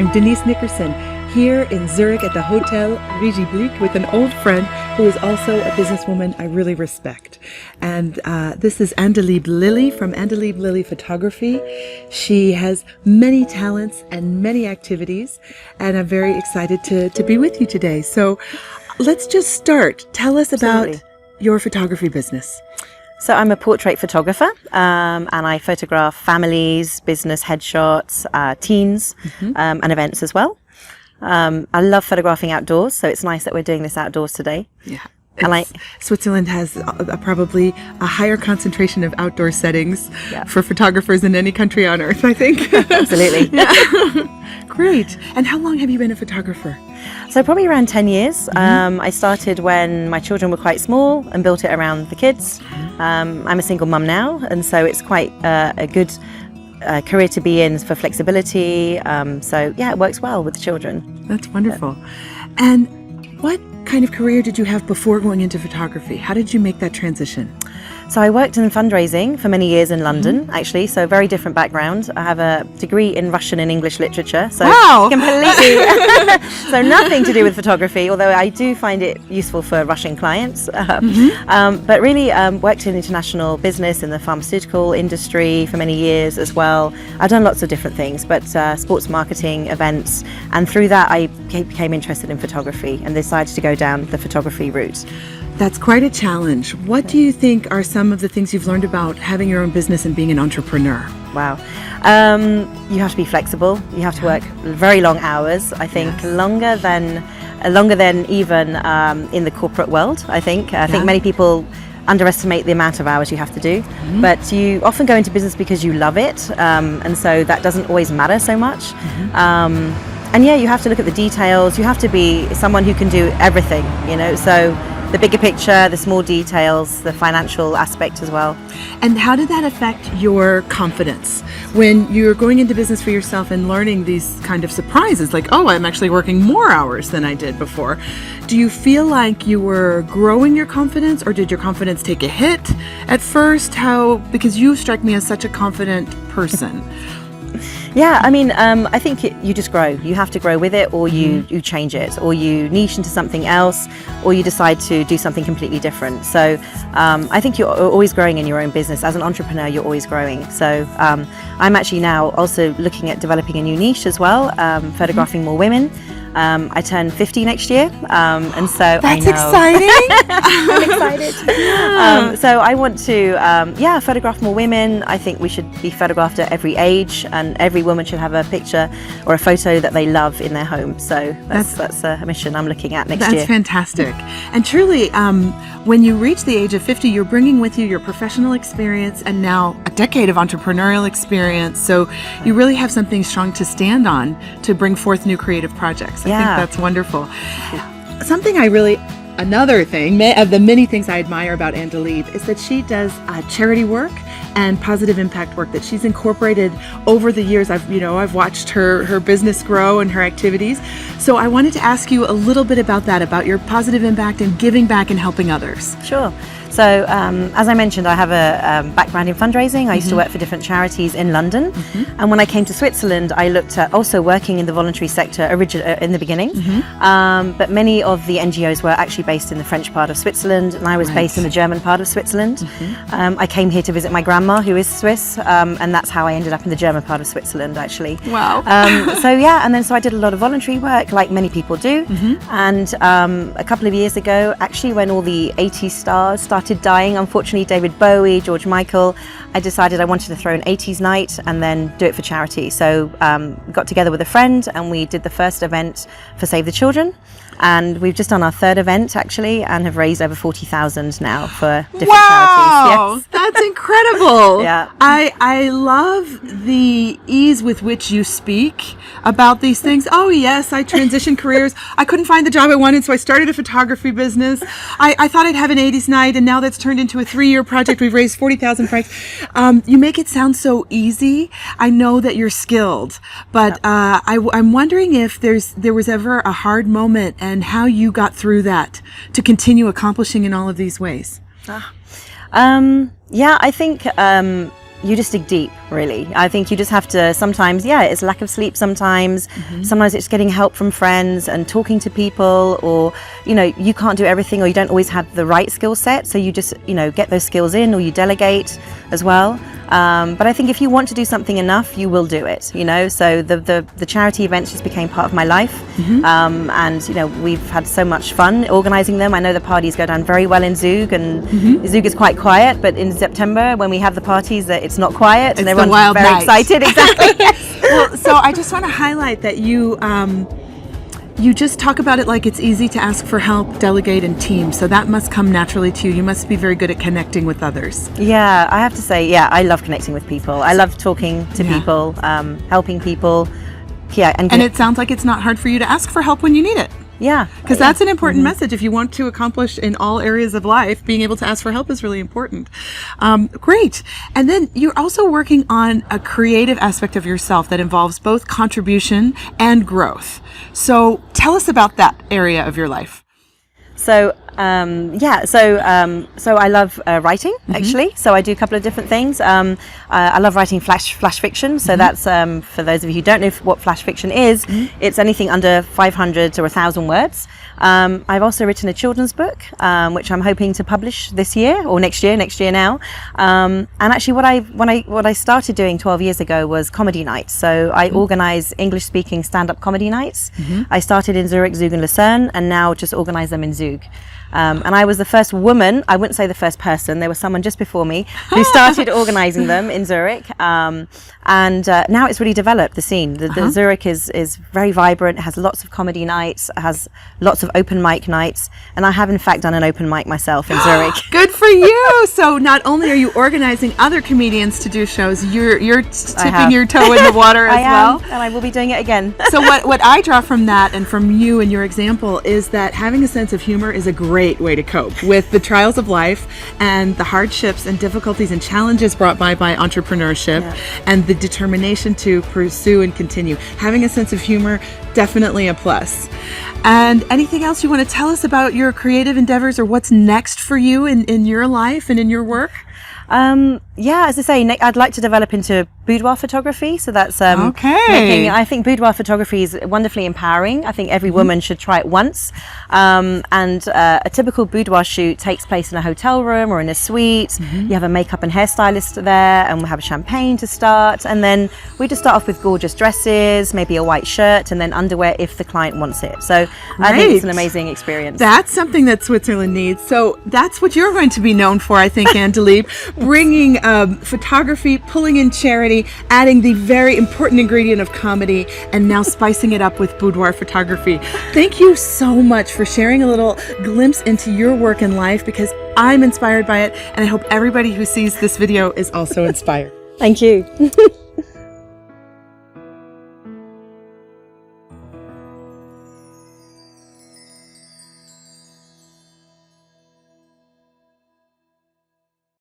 I'm Denise Nickerson, here in Zurich at the Hotel Regie Blick with an old friend who is also a businesswoman I really respect. And this is Andaleeb Lilley from Andaleeb Lilley Photography. She has many talents and many activities, and I'm very excited to be with you today. So let's just start. Tell us about your photography business. So I'm a portrait photographer, and I photograph families, business headshots, teens, and events as well. I love photographing outdoors, so it's nice that we're doing this outdoors today. Yeah. Switzerland has probably a higher concentration of outdoor settings for photographers than any country on earth, I think. Absolutely. Great. And how long have you been a photographer? So probably around 10 years. I started when my children were quite small and built it around the kids. I'm a single mum now, and so it's quite a good career to be in for flexibility. So yeah, it works well with the children. That's wonderful. And what kind of career did you have before going into photography? How did you make that transition? So I worked in fundraising for many years in London, actually, so very different background. I have a degree in Russian and English literature, so completely, so nothing to do with photography, although I do find it useful for Russian clients. But really worked in international business in the pharmaceutical industry for many years as well. I've done lots of different things, but sports marketing, events, and through that I became interested in photography and decided to go down the photography route. That's quite a challenge. What do you think are some of the things you've learned about having your own business and being an entrepreneur? Wow. You have to be flexible. You have to work very long hours. I think longer than even in the corporate world. I think many people underestimate the amount of hours you have to do. But you often go into business because you love it, and so that doesn't always matter so much. And yeah, you have to look at the details. You have to be someone who can do everything, so the bigger picture, the small details, the financial aspect as well. And how did that affect your confidence when you're going into business for yourself and learning these kind of surprises, like, oh, I'm actually working more hours than I did before? Do you feel like you were growing your confidence, or did your confidence take a hit at first? Because you strike me as such a confident person. Yeah, I mean, I think you just grow. You have to grow with it, or you change it, or you niche into something else, or you decide to do something completely different. So I think you're always growing in your own business. As an entrepreneur, you're always growing. So I'm actually now also looking at developing a new niche as well, photographing more women. I turn 50 next year, and so that's I know. Exciting. I'm excited. So I want to, photograph more women. I think we should be photographed at every age, and every woman should have a picture or a photo that they love in their home. So that's a mission I'm looking at next year. That's fantastic. And truly, when you reach the age of 50, you're bringing with you your professional experience and now a decade of entrepreneurial experience. So you really have something strong to stand on to bring forth new creative projects. I think that's wonderful. Another thing of the many things I admire about Andaleeb is that she does charity work and positive impact work that she's incorporated over the years. I've watched her business grow and her activities. So I wanted to ask you a little bit about that, about your positive impact and giving back and helping others. Sure. So as I mentioned, I have a background in fundraising. I used to work for different charities in London. And when I came to Switzerland, I looked at also working in the voluntary sector in the beginning. But many of the NGOs were actually based in the French part of Switzerland, and I was based in the German part of Switzerland. I came here to visit my grandma, who is Swiss, and that's how I ended up in the German part of Switzerland, actually. Wow. So I did a lot of voluntary work, like many people do. And a couple of years ago, actually, when all the 80s stars started dying, unfortunately, David Bowie, George Michael, I decided I wanted to throw an 80s night and then do it for charity. So got together with a friend and we did the first event for Save the Children. And we've just done our third event, actually, and have raised over 40,000 now for different charities. Yes. That's incredible. Yeah. I love the ease with which you speak about these things. Oh, yes, I transitioned careers. I couldn't find the job I wanted, so I started a photography business. I thought I'd have an 80s night, and now that's turned into a 3-year project. We've raised 40,000 francs. You make it sound so easy. I know that you're skilled, but I'm wondering if there was ever a hard moment and how you got through that to continue accomplishing in all of these ways. I think you just dig deep. really. I think you just have to sometimes, it's lack of sleep sometimes. Sometimes it's getting help from friends and talking to people, or, you can't do everything, or you don't always have the right skill set. So you just, get those skills in, or you delegate as well. But I think if you want to do something enough, you will do it, So the charity events just became part of my life. And, we've had so much fun organizing them. I know the parties go down very well in Zug, and Zug is quite quiet, but in September when we have the parties, it's not quiet, and everyone's very excited. Exactly. Yes. Well, so I just want to highlight that you just talk about it like it's easy to ask for help, delegate, and team. So that must come naturally to you. You must be very good at connecting with others. Yeah, I have to say, I love connecting with people. I love talking to people, helping people. Yeah, and it sounds like it's not hard for you to ask for help when you need it. Yeah. Because that's an important message. If you want to accomplish in all areas of life, being able to ask for help is really important. Great. And then you're also working on a creative aspect of yourself that involves both contribution and growth. So tell us about that area of your life. So I love writing, actually. So I do a couple of different things. I love writing flash fiction. So that's, for those of you who don't know what flash fiction is, it's anything under 500 or 1,000 words. I've also written a children's book, which I'm hoping to publish this year or next year now. And actually what I started doing 12 years ago was comedy nights. So I organize English-speaking stand-up comedy nights. I started in Zurich, Zug and Lucerne, and now just organize them in Zug. And I was the first woman, I wouldn't say the first person, there was someone just before me who started organizing them in Zurich. And now it's really developed, the scene. The Zurich is very vibrant, has lots of comedy nights, has lots of open mic nights. And I have in fact done an open mic myself in Zurich. Good for you! So not only are you organizing other comedians to do shows, you're tipping your toe in the water as well. And I will be doing it again. So what I draw from that and from you and your example is that having a sense of humor is a great way to cope with the trials of life and the hardships and difficulties and challenges brought by entrepreneurship and the determination to pursue and continue. Having a sense of humor, definitely a plus. And anything else you want to tell us about your creative endeavors or what's next for you in your life and in your work? As I say, I'd like to develop into boudoir photography. So that's I think boudoir photography is wonderfully empowering. I think every woman should try it once. A typical boudoir shoot takes place in a hotel room or in a suite. You have a makeup and hairstylist there, and we have champagne to start. And then we just start off with gorgeous dresses, maybe a white shirt, and then underwear if the client wants it. So I think it's an amazing experience. That's something that Switzerland needs. So that's what you're going to be known for, I think, Andaleeb. Bringing photography, pulling in charity, adding the very important ingredient of comedy, and now spicing it up with boudoir photography. Thank you so much for sharing a little glimpse into your work and life, because I'm inspired by it, and I hope everybody who sees this video is also inspired. Thank you.